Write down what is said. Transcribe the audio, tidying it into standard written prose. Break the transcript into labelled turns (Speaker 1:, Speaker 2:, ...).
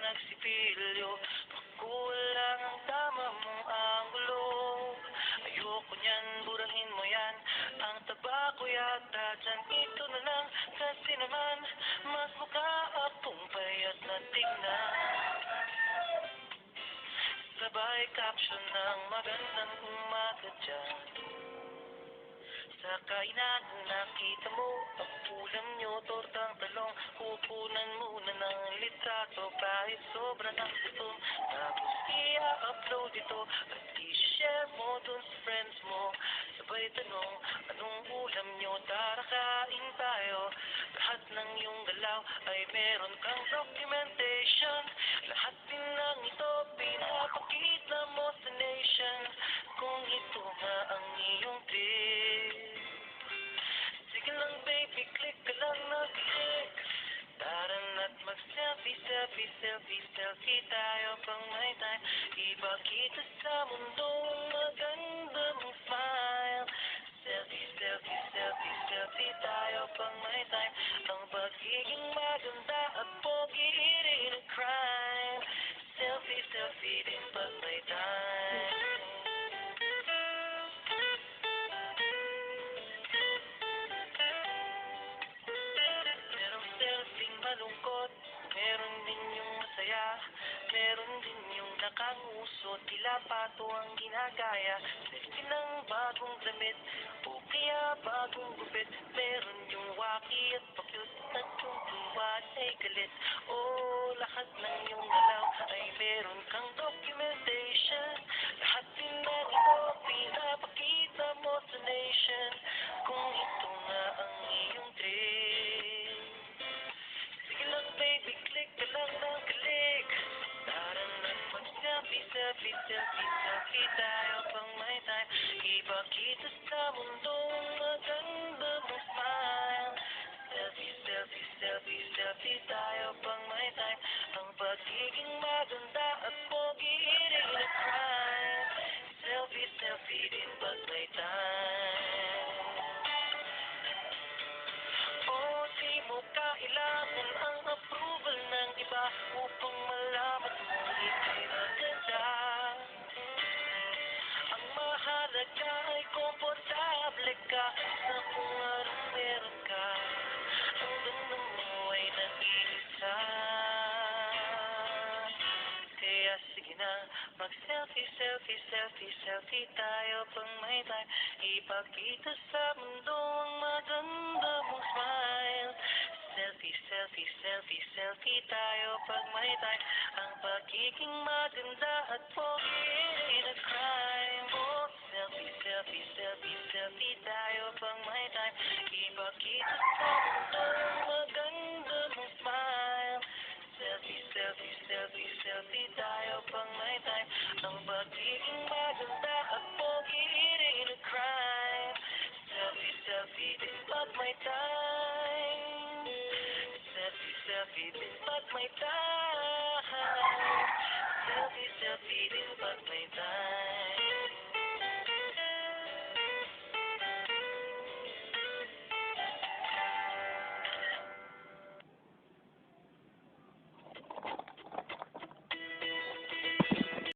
Speaker 1: nagsipilyo. Makuha lang ang tama mong anggulo. Ayoko niyan, burahin mo yan. Ang taba ko yata dyan, ito na lang. Kasi naman, mas mukha akong payat na tingnan. Sabay caption ng magandang umaga dyan. Sa kainan nakita mo ang ulam nyo, tortang talong. Kukunan muna ng litrato kahit sobra ng gutom. Tapos i-upload ito at i-share mo dun sa friends mo. Sabay tanong, anong ulam nyo? Tara kain tayo. Lahat ng iyong galaw ay meron kang documentation. Lahat din ng ito pinapakita mo sa nation. Kung ito nga ang iyong trip, sige lang baby, click ka lang na click. Tara na't mag-selfie, selfie, selfie, selfie tayo pang may time. Ipakita sa mundo ang maganda mong smile. Selfie, selfie, selfie, selfie tayo pang may time. Ang pagiging maganda at pogi rin ang crime. Selfie, selfie din pag may time. Merong selfie malungkot, meron din yung masaya. Meron din yung nakanguso, tila pato ang ginagaya. Selfie ng bagong damit, o kaya bagong gupit. Meron yung waki at pakyut, at yung tuwad ay galit. Oh, lahat ng yung galaw ay meron kang documentation. Lahat din ng ito pinapakita mo sa nation. Kung ito nga ang iyong trip, sige lang baby, click ka lang ng click. Tara na't mag-selfie, selfie, selfie, selfie tayo pang may time. Ipakita sa mundo ang maganda mong smile. Selfie, selfie, selfie, selfie tayo pang may time. Ang pagiging maganda at pogi rin ang crime. Selfie, selfie din pag may time. Oh, di mo kailangan ang approval ng iba upang malaman mo ika'y maganda. Ang mahalaga ay komportable ka sa kung anong meron ka. Ang ganda mo ay nag-iisa. Kaya sige na, mag-selfie, selfie, selfie, selfie tayo pang may time. Ipakita sa mundo ang maganda mong smile. Selfie, selfie, selfie, selfie tayo pag may time. Ang pagiging maganda at pogi rin ang crime. Oh, selfie, selfie, selfie, selfie tayo pang may time. Ipakita sa mundo ang maganda mong smile. Selfie, selfie, selfie, selfie tayo pang may time. Ang pagiging maganda at pogi rin ang crime. Selfie, selfie din pag may time. Selfie, selfie din pag may time. Selfie, selfie